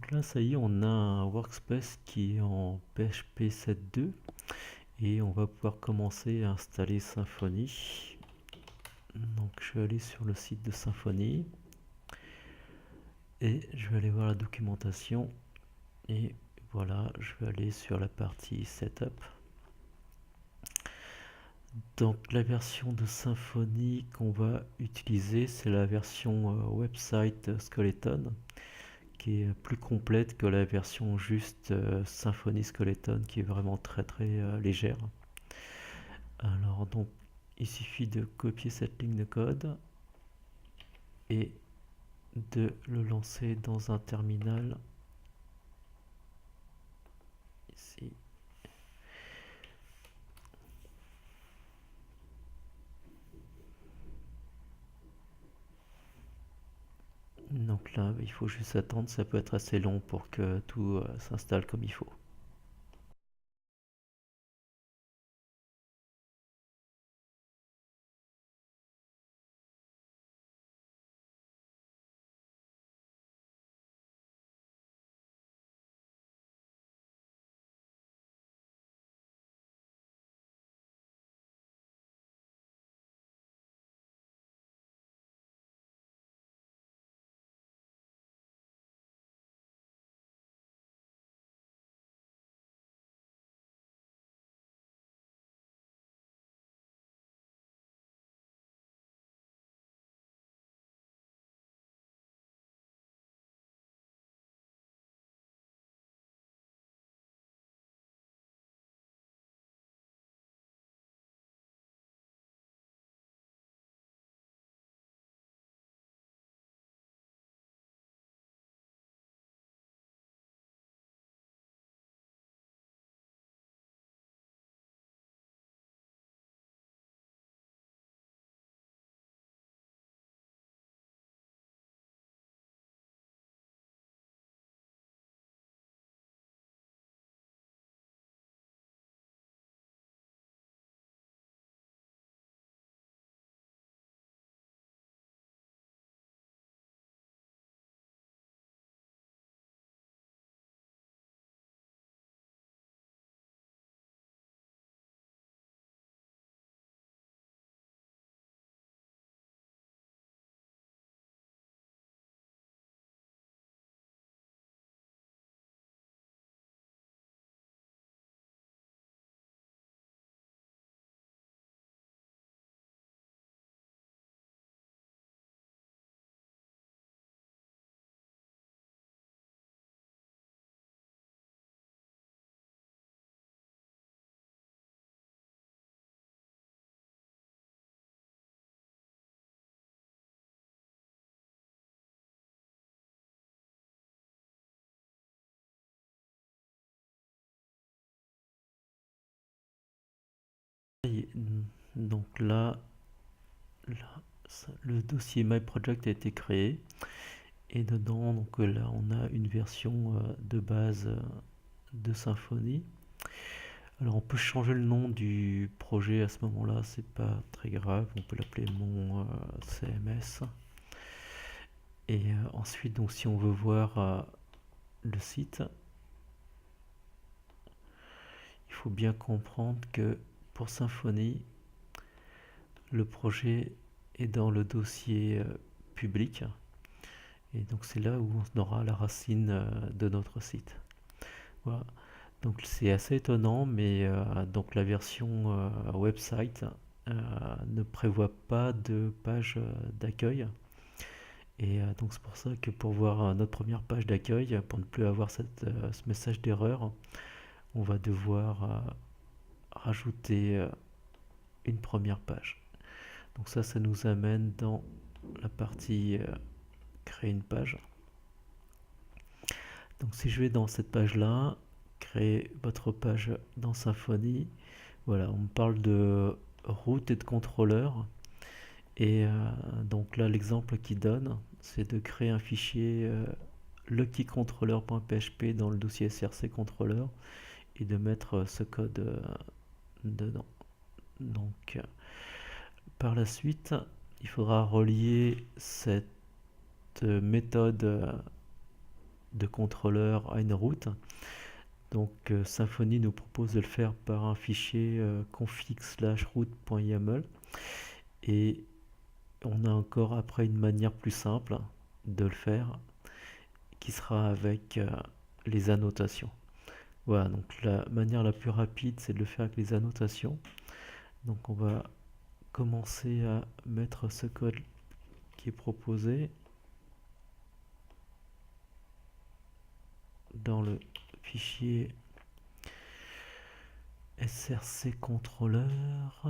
Donc là, ça y est, on a un workspace qui est en PHP 7.2 et on va pouvoir commencer à installer Symfony. Donc je vais aller sur le site de Symfony et je vais aller voir la documentation et voilà, je vais aller sur la partie Setup. Donc la version de Symfony qu'on va utiliser, c'est la version website Skeleton, qui est plus complète que la version juste Symfony Skeleton, qui est vraiment très légère. Alors donc il suffit de copier cette ligne de code et de le lancer dans un terminal ici. Donc là, il faut juste attendre, ça peut être assez long pour que tout s'installe comme il faut. Donc là, le dossier My Project a été créé et dedans, donc là, on a une version de base de Symfony. Alors on peut changer le nom du projet à ce moment-là, c'est pas très grave, on peut l'appeler mon CMS. Et ensuite, donc si on veut voir le site, il faut bien comprendre que pour Symfony, le projet est dans le dossier public. Et donc c'est là où on aura la racine de notre site. Voilà. Donc c'est assez étonnant, mais donc la version website ne prévoit pas de page d'accueil. Et donc c'est pour ça que pour voir notre première page d'accueil, pour ne plus avoir ce message d'erreur, on va devoir rajouter une première page. Donc ça nous amène dans la partie créer une page. Donc si je vais dans cette page-là, créer votre page dans Symfony, voilà, on me parle de route et de contrôleur. Et donc là, l'exemple qu'il donne, c'est de créer un fichier luckycontroller.php dans le dossier src controller et de mettre ce code dedans. Donc par la suite, il faudra relier cette méthode de contrôleur à une route. Donc Symfony nous propose de le faire par un fichier config/route.yaml, et on a encore après une manière plus simple de le faire qui sera avec les annotations. Voilà, donc la manière la plus rapide, c'est de le faire avec les annotations. Donc on va commencer à mettre ce code qui est proposé dans le fichier src contrôleur.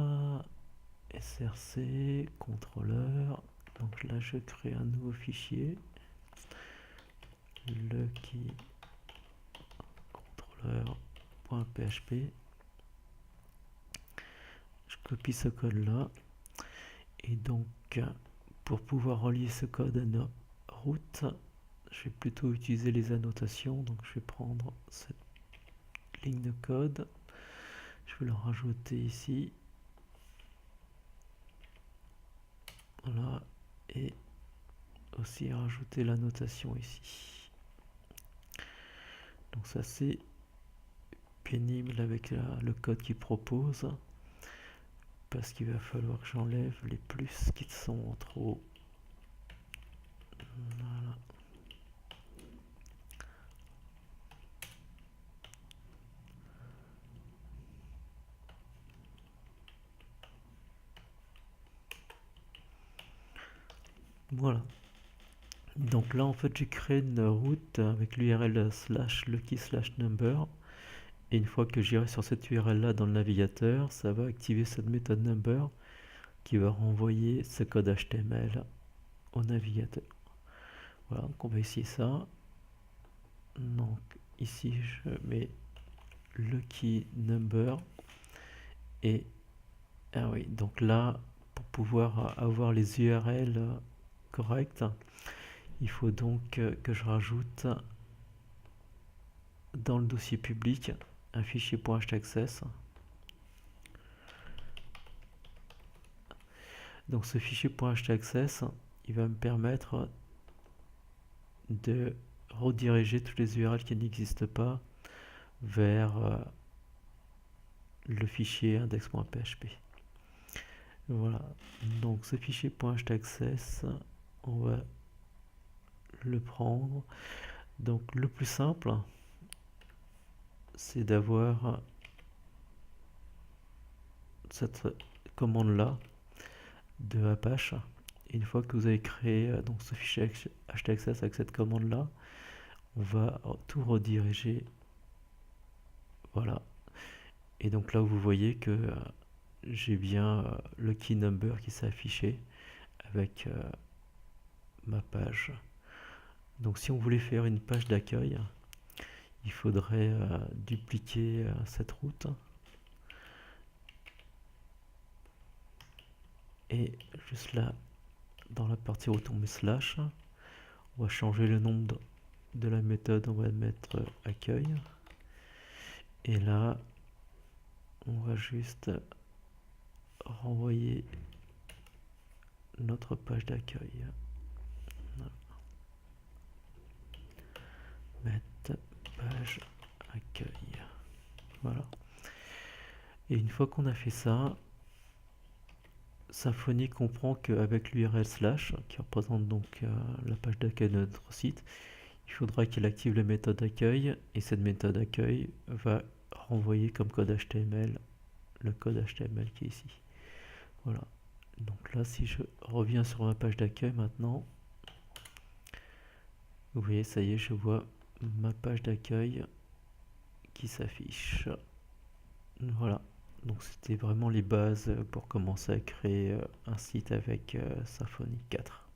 Donc là je crée un nouveau fichier, lucky contrôleur.php. Je copie ce code là, et donc pour pouvoir relier ce code à nos routes, je vais plutôt utiliser les annotations. Donc je vais prendre cette ligne de code, je vais le rajouter ici, voilà, et aussi rajouter la notation ici. Donc ça c'est pénible avec le code qu'il propose, parce qu'il va falloir que j'enlève les plus qui sont trop. Voilà. Voilà. Donc là en fait j'ai créé une route avec l'URL /lucky/number, et une fois que j'irai sur cette URL là dans le navigateur, ça va activer cette méthode number qui va renvoyer ce code HTML au navigateur. Voilà, donc on va essayer ça. Donc ici je mets lucky number, et ah oui, donc là pour pouvoir avoir les URL correctes, il faut donc que je rajoute dans le dossier public un fichier .htaccess. Donc ce fichier .htaccess, il va me permettre de rediriger toutes les URL qui n'existent pas vers le fichier index.php. Voilà, donc ce fichier .htaccess, on va le prendre. Donc le plus simple, c'est d'avoir cette commande là de Apache. Et une fois que vous avez créé donc ce fichier htaccess avec cette commande là, on va tout rediriger. Voilà, et donc là vous voyez que j'ai bien le key number qui s'est affiché avec ma page. Donc si on voulait faire une page d'accueil, il faudrait dupliquer cette route, et juste là dans la partie route on met slash, on va changer le nom de la méthode, on va mettre accueil, et là on va juste renvoyer notre page d'accueil. Mettre page accueil. Voilà. Et une fois qu'on a fait ça, Symfony comprend qu'avec l'URL slash, qui représente donc la page d'accueil de notre site, il faudra qu'il active la méthode accueil, et cette méthode accueil va renvoyer comme code HTML le code HTML qui est ici. Voilà. Donc là, si je reviens sur ma page d'accueil maintenant, vous voyez, ça y est, je vois ma page d'accueil qui s'affiche. Voilà. Donc c'était vraiment les bases pour commencer à créer un site avec Symfony 4.